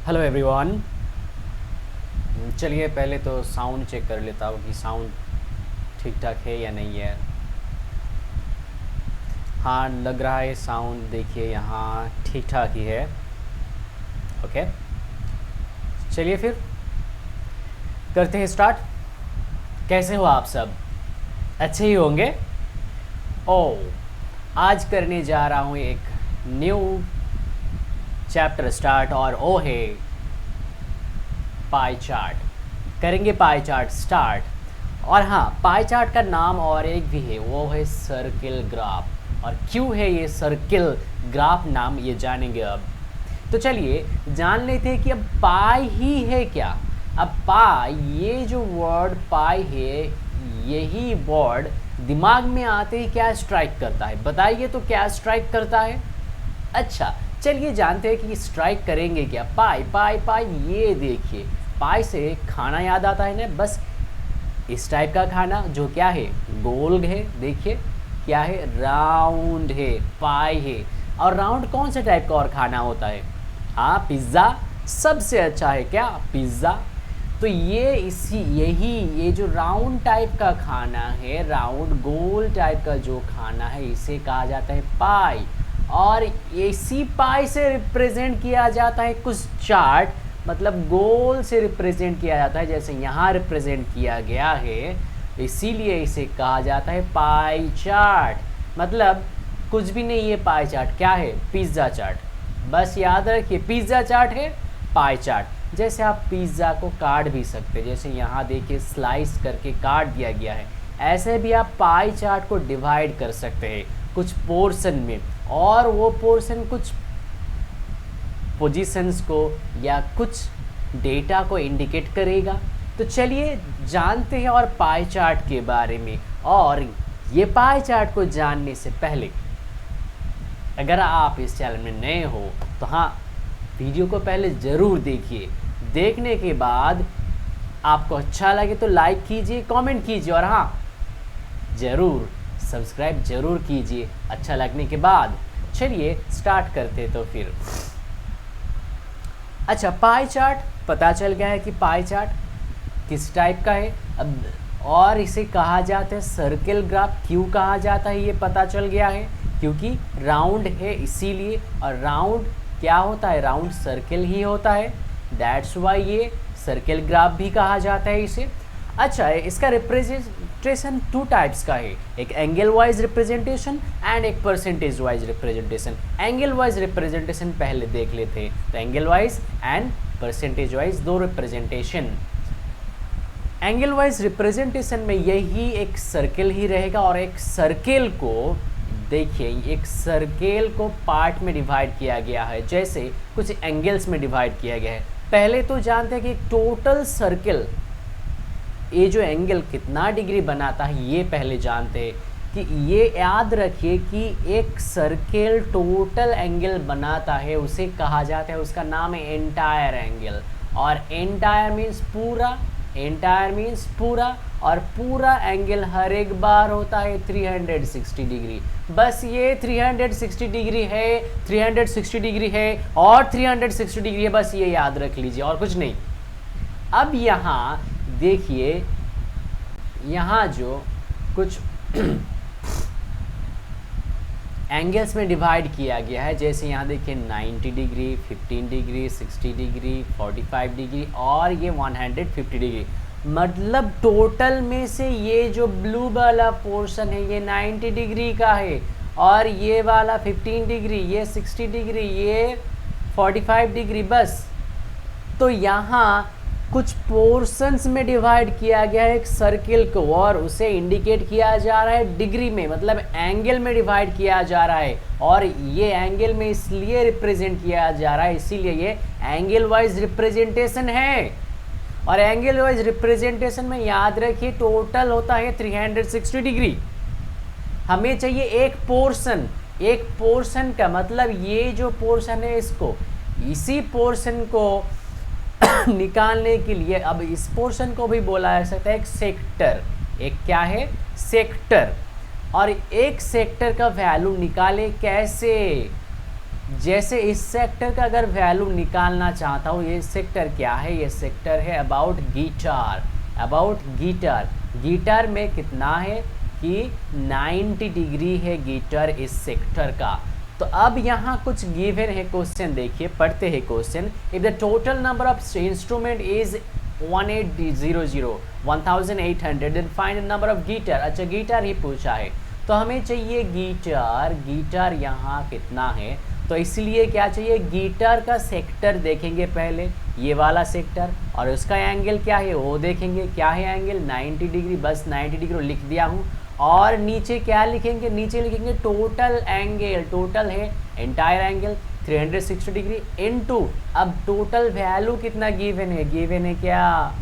Hello everyone. चलिए पहले तो साउंड चेक कर लेता हूँ कि साउंड ठीक ठाक है या नहीं है। हाँ, लग रहा है साउंड, देखिए यहाँ ठीक ठाक ही है। ओके, चलिए फिर करते हैं स्टार्ट। कैसे हो आप सब? अच्छे ही होंगे। आज करने जा रहा हूँ एक न्यू चैप्टर स्टार्ट, और वो है पाई चार्ट। करेंगे पाई चार्ट स्टार्ट। और हाँ, पाई चार्ट का नाम और एक भी है, वो है सर्किल ग्राफ। और क्यों है ये सर्किल ग्राफ नाम, ये जानेंगे अब। तो चलिए जान लेते हैं कि अब पाई ही है क्या। अब पाई, ये जो वर्ड पाई है, यही वर्ड दिमाग में आते ही क्या स्ट्राइक करता है? बताइए तो क्या स्ट्राइक करता है? अच्छा, चलिए जानते हैं कि स्ट्राइक करेंगे क्या। पाई पाई पाई, ये देखिए पाई से खाना याद आता है ना, बस इस टाइप का खाना जो क्या है, गोल है। देखिए क्या है, राउंड है, पाई है। और राउंड कौन से टाइप का और खाना होता है? हाँ, पिज़्ज़ा सबसे अच्छा है क्या, पिज़्ज़ा। तो ये जो राउंड टाइप का खाना है, राउंड गोल टाइप का जो खाना है, इसे कहा जाता है पाई। और इसी पाई से रिप्रेजेंट किया जाता है कुछ चार्ट, मतलब गोल से रिप्रेजेंट किया जाता है, जैसे यहाँ रिप्रेजेंट किया गया है। इसीलिए इसे कहा जाता है पाई चार्ट। मतलब कुछ भी नहीं, ये पाई चार्ट क्या है, पिज़्ज़ा चार्ट। बस याद रखिए, पिज़्ज़ा चार्ट है, पाई चार्ट। जैसे आप पिज़्ज़ा को काट भी सकते हैं, जैसे यहाँ देखिए स्लाइस करके काट दिया गया है, ऐसे भी आप पाई चार्ट को डिवाइड कर सकते हैं कुछ पोर्शन में, और वो पोर्शन कुछ पोजीशंस को या कुछ डेटा को इंडिकेट करेगा। तो चलिए जानते हैं और पाई चार्ट के बारे में। और ये पाई चार्ट को जानने से पहले, अगर आप इस चैनल में नए हो तो हाँ, वीडियो को पहले ज़रूर देखिए। देखने के बाद आपको अच्छा लगे तो लाइक कीजिए, कमेंट कीजिए, और हाँ ज़रूर सब्सक्राइब ज़रूर कीजिए अच्छा लगने के बाद। चलिए स्टार्ट करते तो फिर। अच्छा, पाई चार्ट पता चल गया है कि पाई चार्ट किस टाइप का है। अब और इसे कहा जाता है सर्किल ग्राफ। क्यों कहा जाता है ये पता चल गया है, क्योंकि राउंड है इसीलिए। और राउंड क्या होता है, राउंड सर्किल ही होता है, दैट्स वाई ये सर्किल ग्राफ भी कहा जाता है इसे। अच्छा, इसका रिप्रेजेंटेशन टू टाइप्स का है, एक एंगल वाइज रिप्रेजेंटेशन एंड एक percentage wise representation. Angle wise representation पहले देख लेते हैं, तो angle wise and percentage wise दो रिप्रेजेंटेशन। एंगल वाइज रिप्रेजेंटेशन में यही एक सर्किल ही रहेगा, और एक सर्किल को देखिए, एक सर्किल को पार्ट में डिवाइड किया गया है, जैसे कुछ एंगल्स में डिवाइड किया गया है। पहले तो जानते हैं कि टोटल सर्किल, ये जो एंगल कितना डिग्री बनाता है, ये पहले जानते हैं। कि ये याद रखिए कि एक सर्किल टोटल एंगल बनाता है, उसे कहा जाता है, उसका नाम है एंटायर एंगल। और एंटायर मीन्स पूरा, एंटायर मीन्स पूरा, और पूरा एंगल हर एक बार होता है 360 डिग्री। बस ये 360 डिग्री है, 360 डिग्री है और 360 डिग्री है, बस ये याद रख लीजिए और कुछ नहीं। अब यहाँ देखिए, यहाँ जो कुछ एंगल्स में डिवाइड किया गया है, जैसे यहाँ देखिए 90 डिग्री, 15 डिग्री, 60 डिग्री, 45 डिग्री और ये 150 डिग्री। मतलब टोटल में से ये जो ब्लू वाला पोर्शन है ये 90 डिग्री का है, और ये वाला 15 डिग्री, ये 60 डिग्री, ये 45 डिग्री। बस तो यहाँ कुछ पोर्शंस में डिवाइड किया गया है एक सर्किल को, और उसे इंडिकेट किया जा रहा है डिग्री में, मतलब एंगल में डिवाइड किया जा रहा है। और ये एंगल में इसलिए रिप्रेजेंट किया जा रहा है, इसीलिए ये एंगल वाइज रिप्रेजेंटेशन है। और एंगल वाइज रिप्रेजेंटेशन में याद रखिए टोटल होता है 360 डिग्री। हमें चाहिए एक पोर्शन, एक पोर्शन का मतलब ये जो पोर्शन है इसको, इसी पोर्शन को निकालने के लिए, अब इस पोर्शन को भी बोला जा सकता है एक सेक्टर। एक क्या है, सेक्टर। और एक सेक्टर का वैल्यू निकाले कैसे, जैसे इस सेक्टर का अगर वैल्यू निकालना चाहता हूँ, ये सेक्टर क्या है, ये सेक्टर है about guitar. About guitar, guitar में कितना है कि 90 डिग्री है गिटार इस सेक्टर का। तो अब यहाँ कुछ गिवन है क्वेश्चन, देखिए पढ़ते हैं question. If the total number of instrument is 1800 then find the number of guitar. अच्छा गिटार ही पूछा है, तो हमें चाहिए गिटार। गिटार यहाँ कितना है, तो इसलिए क्या चाहिए, गिटार का सेक्टर देखेंगे पहले, ये वाला सेक्टर, और उसका एंगल क्या है वो देखेंगे। क्या है एंगल, 90 डिग्री। बस 90 डिग्री लिख दिया हूँ। और नीचे क्या लिखेंगे, नीचे लिखेंगे टोटल एंगल। टोटल है एंटायर एंगल 360 डिग्री इनटू, अब टोटल वैल्यू कितना गिवन है, गिवन है क्या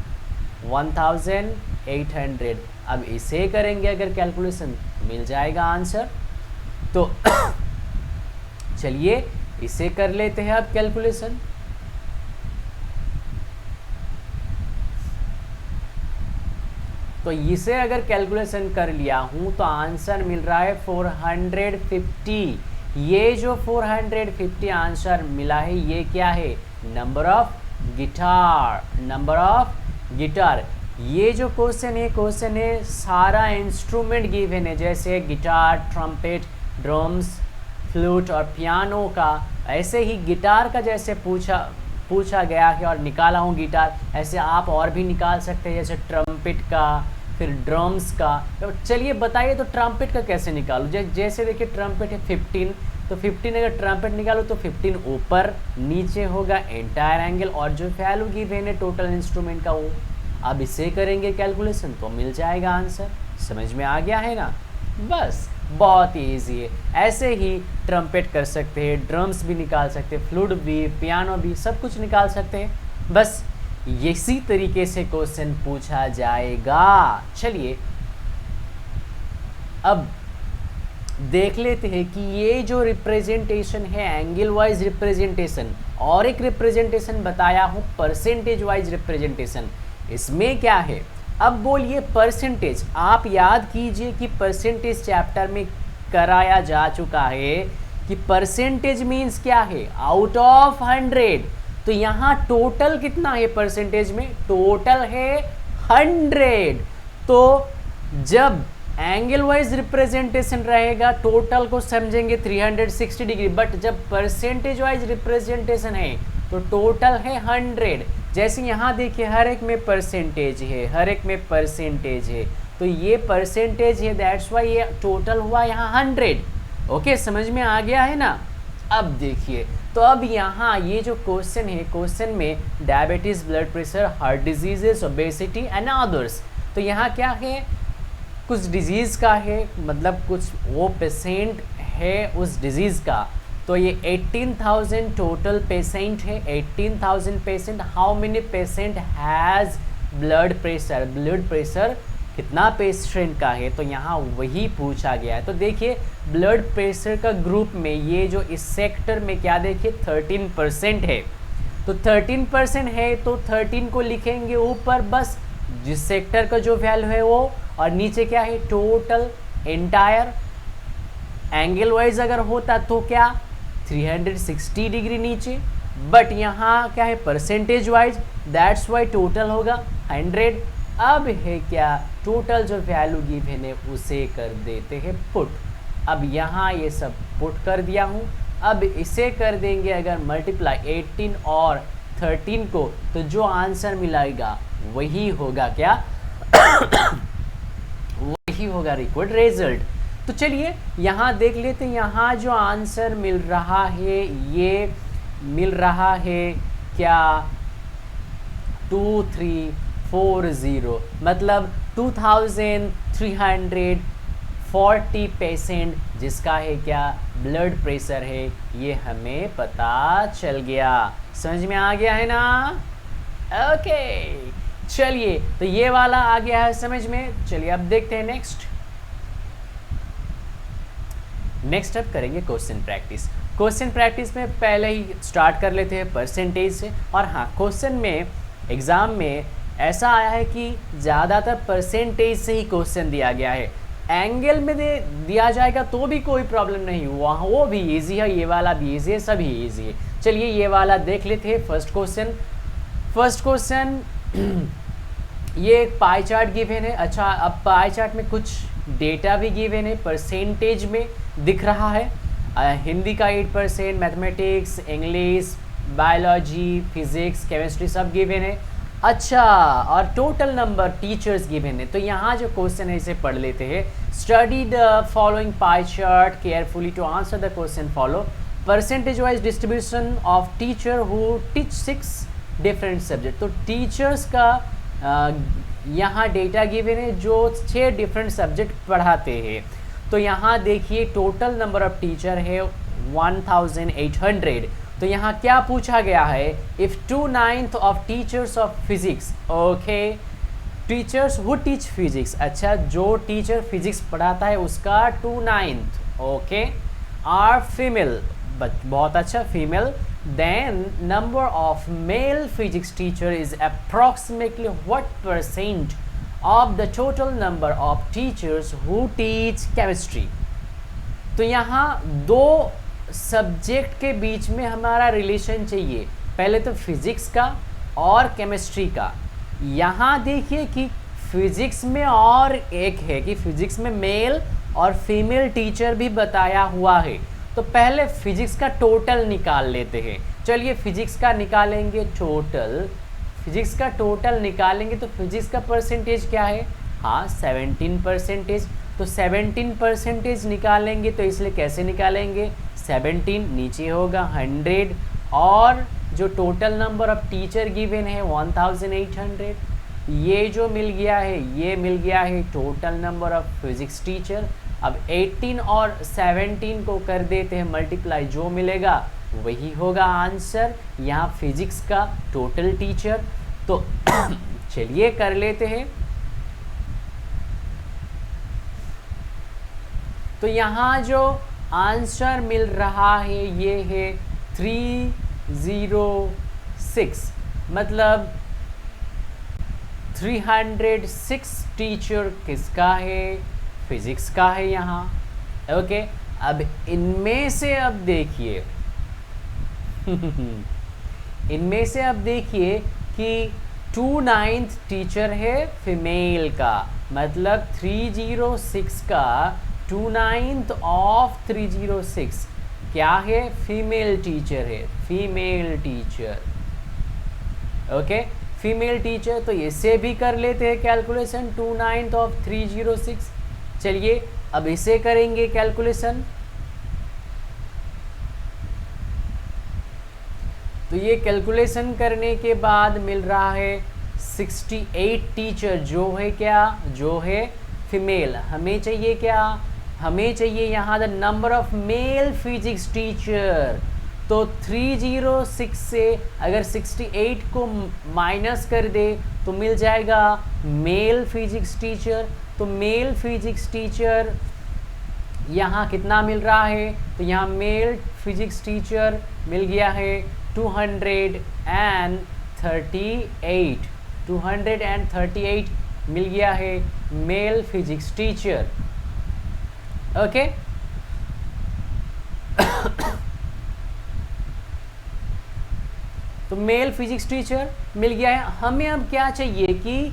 1800। अब इसे करेंगे अगर कैलकुलेशन, मिल जाएगा आंसर। तो चलिए इसे कर लेते हैं अब कैलकुलेशन। तो इसे अगर कैलकुलेशन कर लिया हूं तो आंसर मिल रहा है 450। ये जो 450 आंसर मिला है, ये क्या है, number of guitar. Number of guitar. ये जो क्वेश्चन है सारा इंस्ट्रूमेंट गिवन है, जैसे गिटार, ट्रम्पेट, ड्रम्स, फ्लूट और पियानो का। ऐसे ही गिटार का जैसे पूछा गया है और निकाला हूँ गिटार, ऐसे आप और भी निकाल सकते हैं, जैसे ट्रम्पेट का, फिर ड्रम्स का। तो चलिए बताइए, तो ट्रम्पेट का कैसे निकालूँ। जैसे देखिए ट्रम्पेट है 15, तो 15 अगर ट्रम्पेट निकालो तो 15 ऊपर नीचे होगा एंटायर एंगल, और जो वैल्यू गिवन है टोटल इंस्ट्रूमेंट का वो। अब इसे करेंगे कैलकुलेशन तो मिल जाएगा आंसर। समझ में आ गया है ना, बस बहुत ही ईजी है। ऐसे ही ट्रम्पेट कर सकते हैं, ड्रम्स भी निकाल सकते हैं, फ्लूट भी, पियानो भी, सब कुछ निकाल सकते हैं। बस इसी तरीके से क्वेश्चन पूछा जाएगा। चलिए अब देख लेते हैं कि ये जो रिप्रेजेंटेशन है एंगल वाइज रिप्रेजेंटेशन, और एक रिप्रेजेंटेशन बताया हूँ परसेंटेज वाइज रिप्रेजेंटेशन, इसमें क्या है। अब बोलिए परसेंटेज, आप याद कीजिए कि परसेंटेज चैप्टर में कराया जा चुका है कि परसेंटेज मीन्स क्या है, आउट ऑफ 100। तो यहाँ टोटल कितना है परसेंटेज में, टोटल है 100। तो जब एंगल वाइज रिप्रेजेंटेशन रहेगा टोटल को समझेंगे 360 डिग्री, बट जब परसेंटेज वाइज रिप्रेजेंटेशन है तो टोटल है 100। जैसे यहाँ देखिए हर एक में परसेंटेज है, हर एक में परसेंटेज है, तो ये परसेंटेज है, दैट्स वाई ये टोटल हुआ यहाँ 100। ओके, समझ में आ गया है ना। अब देखिए, तो अब यहाँ ये जो क्वेश्चन है, क्वेश्चन में diabetes, blood pressure, heart diseases, obesity and others. तो यहाँ क्या है, कुछ डिजीज़ का है, मतलब कुछ वो पेशेंट है उस डिजीज़ का। तो ये 18,000 टोटल पेशेंट है, 18,000 patient. How many patient has blood pressure, blood pressure कितना पेशेंट का है, तो यहाँ वही पूछा गया है। तो देखिए ब्लड प्रेशर का ग्रुप में ये जो इस सेक्टर में क्या देखिए 13% है, तो 13% है तो 13 को लिखेंगे ऊपर, बस जिस सेक्टर का जो वैल्यू है वो, और नीचे क्या है टोटल एंटायर। एंगल वाइज अगर होता तो क्या 360 डिग्री नीचे, बट यहाँ क्या है percentage wise, that's why total होगा 100। अब है क्या, टोटल जो वैल्यू गिवन है उसे कर देते हैं पुट। अब यहाँ ये सब पुट कर दिया हूँ। अब इसे कर देंगे अगर मल्टीप्लाई 18 और 13 को, तो जो आंसर मिलेगा वही होगा क्या वही होगा रिक्वायर्ड रिजल्ट। तो चलिए यहाँ देख लेते हैं, यहाँ जो आंसर मिल रहा है ये मिल रहा है क्या 2340, मतलब 2340 पेशेंट जिसका है क्या ब्लड प्रेशर है, ये हमें पता चल गया। समझ में आ गया है ना। ओके चलिए, तो ये वाला आ गया है समझ में। चलिए अब देखते हैं नेक्स्ट अब करेंगे क्वेश्चन प्रैक्टिस। क्वेश्चन प्रैक्टिस में पहले ही स्टार्ट कर लेते हैं परसेंटेज से। और हाँ, क्वेश्चन में एग्ज़ाम में ऐसा आया है कि ज़्यादातर परसेंटेज से ही क्वेश्चन दिया गया है। एंगल में दिया जाएगा तो भी कोई प्रॉब्लम नहीं, वहाँ वो भी इजी है, ये वाला भी इजी है, सभी इजी है। चलिए ये वाला देख लेते हैं। फर्स्ट क्वेश्चन ये एक पाई चार्ट गिवन है। अच्छा, अब पाई चार्ट में कुछ डेटा भी गिवन है, परसेंटेज में दिख रहा है। हिंदी का 8%, mathematics, English, biology, physics, chemistry सब गिवन है। अच्छा, और टोटल नंबर टीचर्स गिवन है। तो यहाँ जो क्वेश्चन है इसे पढ़ लेते हैं। Study the following pie chart carefully to answer the question follow. Percentage wise distribution of teacher who teach 6 different subject. तो टीचर्स का यहाँ डेटा गिवन है जो 6 डिफरेंट सब्जेक्ट पढ़ाते हैं। तो यहाँ देखिए टोटल नंबर ऑफ टीचर है 1800। तो यहाँ क्या पूछा गया है, if 2/9 of teachers of physics, okay, teachers who teach physics, अच्छा जो टीचर फिजिक्स पढ़ाता है उसका 2/9, ओके, आर फीमेल, बहुत अच्छा, female, then number of male physics teacher is approximately what percent of the total number of teachers who teach chemistry। तो यहाँ दो सब्जेक्ट के बीच में हमारा रिलेशन चाहिए, पहले तो फिजिक्स का और केमिस्ट्री का। यहाँ देखिए कि फिजिक्स में और एक है कि फिजिक्स में मेल और फीमेल टीचर भी बताया हुआ है। तो पहले फिजिक्स का टोटल निकाल लेते हैं। चलिए फिजिक्स का निकालेंगे टोटल, फिजिक्स का टोटल निकालेंगे तो फिजिक्स का परसेंटेज क्या है, हाँ 17%। तो 17% निकालेंगे तो इसलिए कैसे निकालेंगे, 17 नीचे होगा 100, और जो total number of teacher given है 1800, ये जो मिल गया है ये मिल गया है total number of physics teacher. अब 18 और 17 को कर देते हैं मल्टीप्लाई, जो मिलेगा वही होगा आंसर यहाँ फिजिक्स का टोटल टीचर। तो चलिए कर लेते हैं। तो यहाँ जो आंसर मिल रहा है ये है 306, मतलब 306 टीचर किसका है, फिजिक्स का है यहाँ, ओके। अब इनमें से अब देखिए इनमें से अब देखिए कि 2/9 टीचर है फीमेल का, मतलब 306 का 2/9 ऑफ 306 क्या है, फीमेल टीचर है, female teacher, okay, female teacher. तो इसे भी कर लेते हैं कैलकुलेशन, 2/9 ऑफ 306। चलिए अब इसे करेंगे कैलकुलेशन। तो ये कैलकुलेशन करने के बाद मिल रहा है 68 टीचर, जो है क्या, जो है फीमेल। हमें चाहिए क्या, हमें चाहिए यहाँ the number of male physics teacher. तो 306 से अगर 68 को माइनस कर दे तो मिल जाएगा मेल फिजिक्स टीचर। तो मेल फिजिक्स टीचर यहाँ कितना मिल रहा है, तो यहाँ मेल फिजिक्स टीचर मिल गया है 238 मिल गया है मेल फिजिक्स टीचर, ओके। तो मेल फिजिक्स टीचर मिल गया है। हमें अब क्या चाहिए कि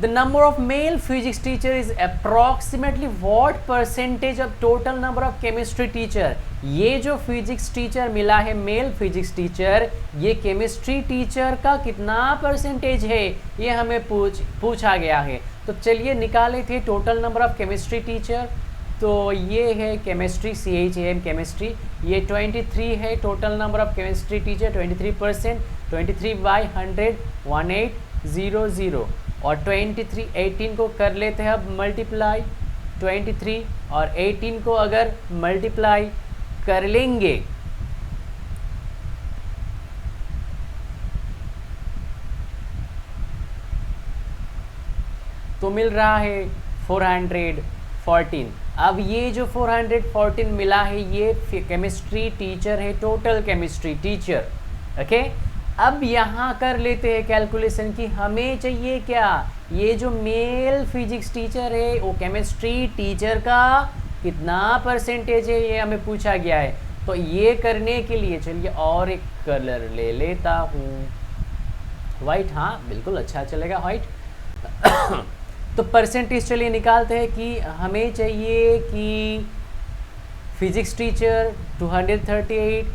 the number of male physics teacher is approximately what percentage of total number of chemistry teacher. ये जो फिजिक्स टीचर मिला है मेल फिजिक्स टीचर, ये केमिस्ट्री टीचर का कितना परसेंटेज है ये हमें पूछा गया है। तो चलिए निकाले थे total number of chemistry teacher. तो ये है केमिस्ट्री, CHAM केमिस्ट्री, ये 23 है total number of chemistry teacher, 23%, 23/100 1800, और 23 18 को कर लेते हैं अब मल्टीप्लाई। 23 और 18 को अगर मल्टीप्लाई कर लेंगे तो मिल रहा है 414। अब ये जो 414 मिला है ये केमिस्ट्री टीचर है, टोटल केमिस्ट्री टीचर, ओके। अब यहाँ कर लेते हैं कैलकुलेशन कि हमें चाहिए क्या, ये जो मेल फिजिक्स टीचर है वो केमिस्ट्री टीचर का कितना परसेंटेज है, ये हमें पूछा गया है। तो ये करने के लिए चलिए और एक कलर ले लेता हूँ, वाइट। हाँ बिल्कुल अच्छा चलेगा वाइट। तो परसेंटेज चलिए निकालते हैं कि हमें चाहिए कि फिजिक्स टीचर 238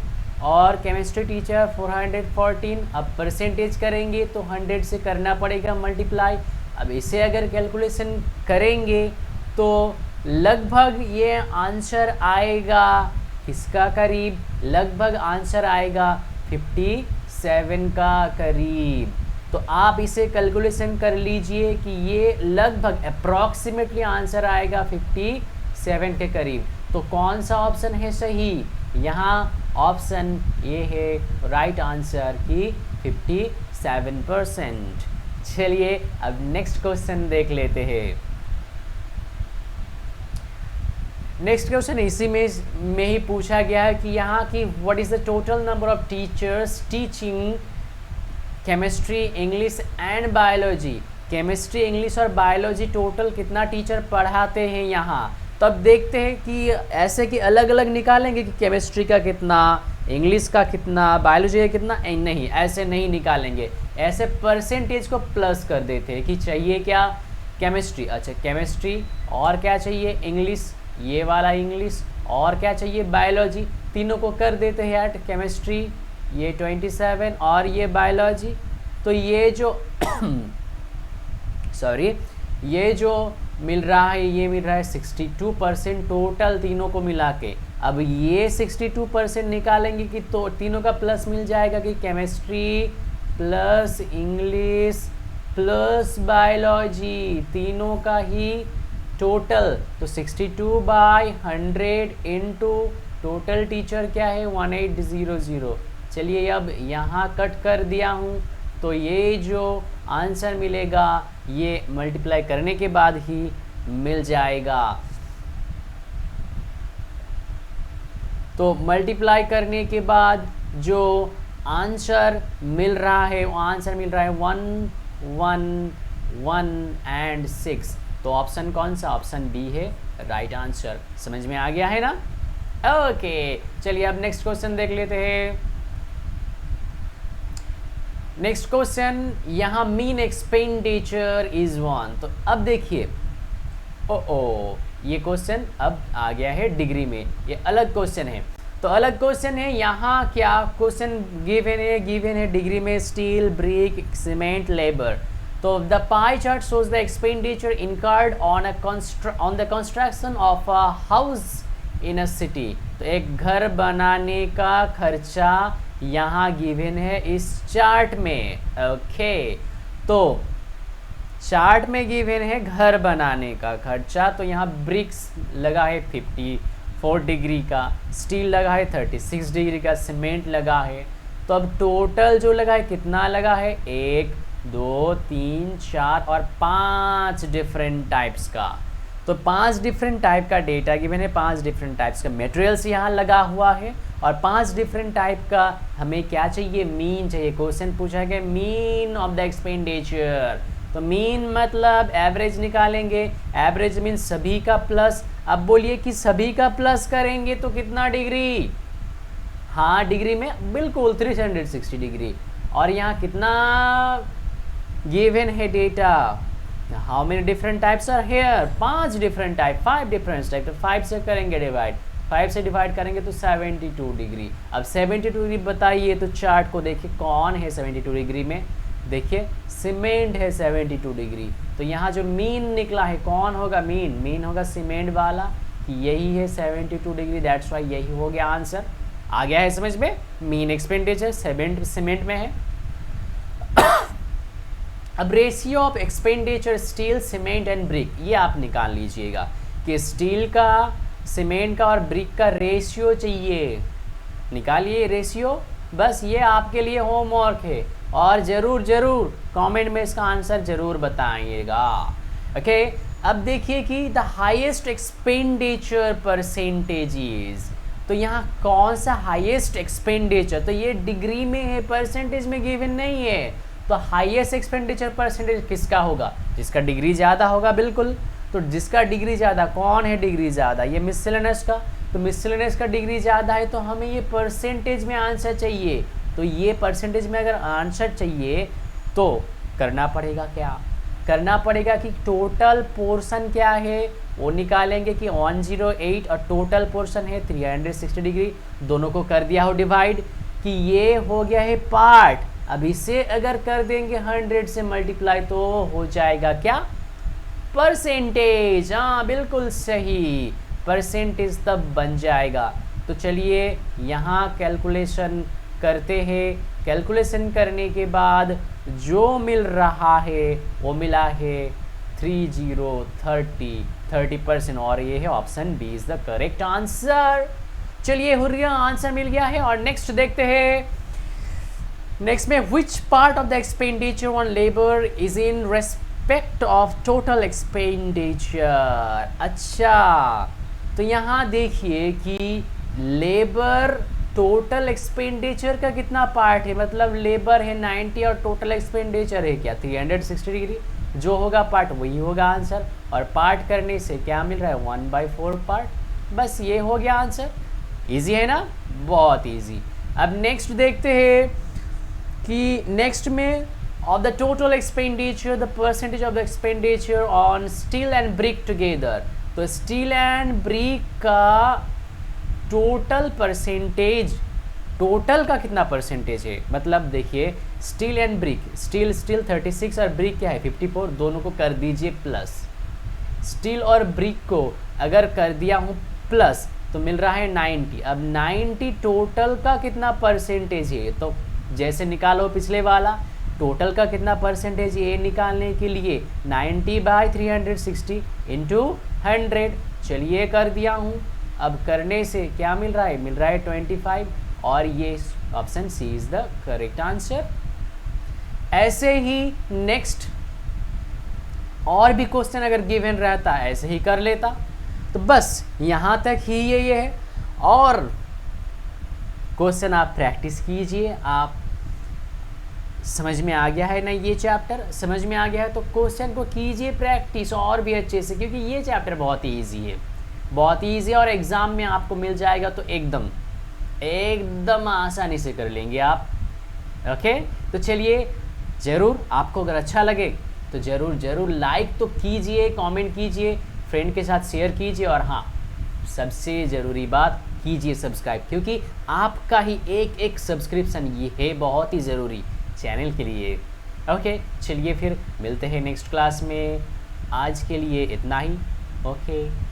और केमिस्ट्री टीचर 414। अब परसेंटेज करेंगे तो 100 से करना पड़ेगा मल्टीप्लाई। अब इसे अगर कैलकुलेशन करेंगे तो लगभग ये आंसर आएगा किसका करीब, लगभग आंसर आएगा 57 का करीब। तो आप इसे कैलकुलेशन कर लीजिए कि ये लगभग अप्रॉक्सीमेटली आंसर आएगा 57 के करीब। तो कौन सा ऑप्शन है सही, यहाँ ऑप्शन ये है राइट आंसर की 57%। चलिए अब नेक्स्ट क्वेश्चन देख लेते हैं। नेक्स्ट क्वेश्चन इसी में ही पूछा गया है कि यहाँ की what is the total number of teachers teaching chemistry, English and biology. Chemistry, English और बायोलॉजी टोटल कितना टीचर पढ़ाते हैं यहाँ। तो अब देखते हैं कि ऐसे कि अलग अलग निकालेंगे कि केमिस्ट्री का कितना, इंग्लिश का कितना, बायोलॉजी का कितना, नहीं ऐसे नहीं निकालेंगे। ऐसे परसेंटेज को प्लस कर देते हैं कि चाहिए क्या केमिस्ट्री, अच्छा केमिस्ट्री, और क्या चाहिए इंग्लिश, ये वाला इंग्लिश, और क्या चाहिए बायोलॉजी, तीनों को कर देते हैं ऐड। केमिस्ट्री ये 27 और ये बायोलॉजी। तो ये जो सॉरी ये जो मिल रहा है ये मिल रहा है 62% टोटल तीनों को मिला के। अब ये 62% निकालेंगे कि तो तीनों का प्लस मिल जाएगा कि chemistry plus English plus biology, तीनों का ही टोटल। तो 62/100 इंटू टोटल टीचर क्या है 1800। चलिए अब यहाँ कट कर दिया हूँ तो ये जो आंसर मिलेगा ये मल्टीप्लाई करने के बाद ही मिल जाएगा। तो मल्टीप्लाई करने के बाद जो आंसर मिल रहा है वो आंसर मिल रहा है 111 तो ऑप्शन कौन सा, ऑप्शन बी है राइट आंसर। समझ में आ गया है ना। ओके चलिए अब नेक्स्ट क्वेश्चन देख लेते हैं। नेक्स्ट क्वेश्चन यहाँ मीन एक्सपेंडिचर इज 1। तो अब देखिए ये क्वेश्चन अब आ गया है डिग्री में, ये अलग क्वेश्चन है। तो अलग क्वेश्चन है, यहाँ क्या क्वेश्चन गिवन है डिग्री में स्टील, ब्रिक, सीमेंट, लेबर। तो the pie chart shows the expenditure incurred on the construction of a house in a city. तो एक घर बनाने का खर्चा यहाँ गिवन है इस चार्ट में। ओके तो चार्ट में गिवन है घर बनाने का खर्चा। तो यहाँ ब्रिक्स लगा है 54 डिग्री का, स्टील लगा है 36 डिग्री का, सीमेंट लगा है। तो अब टोटल जो लगा है कितना लगा है 1 2 3 4 और 5 डिफरेंट टाइप्स का। तो 5 डिफरेंट टाइप का डेटा गिवन है, 5 डिफरेंट टाइप्स का मटेरियल्स यहाँ लगा हुआ है और 5 डिफरेंट टाइप का हमें क्या चाहिए, मीन चाहिए। क्वेश्चन पूछा गया मीन ऑफ द एक्सपेंडिचर। तो मीन मतलब एवरेज निकालेंगे, एवरेज मीन सभी का प्लस। अब बोलिए कि सभी का प्लस करेंगे तो कितना डिग्री, हाँ डिग्री में बिल्कुल 360 डिग्री। और यहाँ कितना गिवन है data, how many different types are here, 5 different type, 5 different type. तो 5 से करेंगे डिवाइड, 5 से डिवाइड करेंगे तो 72 डिग्री। अब 72 डिग्री बताइए तो चार्ट को देखिए कौन है 72 डिग्री में, देखिए सीमेंट है 72 डिग्री। तो यहाँ जो मीन निकला है कौन होगा, मीन होगा सीमेंट वाला, कि यही है 72 डिग्री, दैट्स वाई यही हो गया आंसर। आ गया है समझ में, मीन एक्सपेंडिचर सीमेंट में है। अब ratio of expenditure steel, cement and brick, ये आप निकाल लीजिएगा कि स्टील का, सीमेंट का और ब्रिक का रेशियो चाहिए, निकालिए रेशियो। बस ये आपके लिए होमवर्क है और ज़रूर कमेंट में इसका आंसर ज़रूर बताइएगा। ओके अब देखिए कि द हाईएस्ट एक्सपेंडिचर परसेंटेजेस। तो यहाँ कौन सा हाईएस्ट एक्सपेंडिचर, तो ये डिग्री में है, परसेंटेज में गिवन नहीं है। तो हाईएस्ट एक्सपेंडिचर परसेंटेज किसका होगा? जिसका डिग्री ज़्यादा होगा, बिल्कुल। तो जिसका डिग्री ज़्यादा, कौन है डिग्री ज़्यादा? ये मिसलेनियस का। तो मिसलेनियस का डिग्री ज़्यादा है तो हमें ये परसेंटेज में आंसर चाहिए। तो ये परसेंटेज में अगर आंसर चाहिए तो करना पड़ेगा क्या? करना पड़ेगा कि टोटल पोर्शन क्या है वो निकालेंगे कि 108 और टोटल पोर्शन है 360 डिग्री, दोनों को कर दिया हो डिवाइड कि ये हो गया है पार्ट। अब इसे अगर कर देंगे 100 से मल्टीप्लाई तो हो जाएगा क्या? परसेंटेज। हाँ बिल्कुल सही, परसेंटेज तब बन जाएगा। तो चलिए यहाँ कैलकुलेशन करते हैं। कैलकुलेशन करने के बाद जो मिल रहा है वो मिला है 30% और ये है option B is the correct answer. चलिए हुर्रिया आंसर मिल गया है। और नेक्स्ट देखते हैं। नेक्स्ट में which part of the expenditure on labour is in respect of total expenditure. अच्छा, तो यहाँ देखिए कि लेबर टोटल एक्सपेंडिचर का कितना पार्ट है, मतलब लेबर है 90 और टोटल एक्सपेंडिचर है क्या 360 डिग्री, जो होगा पार्ट वही होगा आंसर। और पार्ट करने से क्या मिल रहा है 1/4 पार्ट, बस ये हो गया आंसर। इजी है ना, बहुत इजी। अब नेक्स्ट देखते हैं कि नेक्स्ट में of the total expenditure the percentage of the expenditure on steel and brick together. तो स्टील एंड ब्रिक का टोटल परसेंटेज, टोटल का कितना परसेंटेज है, मतलब देखिए स्टील एंड ब्रिक, स्टील 36 और ब्रिक क्या है 54, दोनों को कर दीजिए प्लस। स्टील और ब्रिक को अगर कर दिया हूँ प्लस तो मिल रहा है 90। अब 90 टोटल का कितना परसेंटेज है, तो जैसे निकालो पिछले वाला टोटल का कितना परसेंटेज ये निकालने के लिए 90/360 इंटू 100। चलिए कर दिया हूँ। अब करने से क्या मिल रहा है, मिल रहा है 25 और ये option C is the correct answer. ऐसे ही नेक्स्ट और भी क्वेश्चन अगर गिवन रहता ऐसे ही कर लेता। तो बस यहाँ तक ही ये है। और क्वेश्चन आप प्रैक्टिस कीजिए। आप समझ में आ गया है ना, ये चैप्टर समझ में आ गया है तो क्वेश्चन को कीजिए प्रैक्टिस और भी अच्छे से, क्योंकि ये चैप्टर बहुत ही ईजी है, बहुत ही ईजी। और एग्ज़ाम में आपको मिल जाएगा तो एकदम आसानी से कर लेंगे आप। ओके, तो चलिए ज़रूर आपको अगर अच्छा लगे तो ज़रूर लाइक तो कीजिए, कमेंट कीजिए, फ्रेंड के साथ शेयर कीजिए और हाँ सबसे ज़रूरी बात कीजिए सब्सक्राइब, क्योंकि आपका ही एक सब्सक्रिप्शन ये है बहुत ही ज़रूरी चैनल के लिए। ओके, चलिए फिर मिलते हैं नेक्स्ट क्लास में। आज के लिए इतना ही। ओके।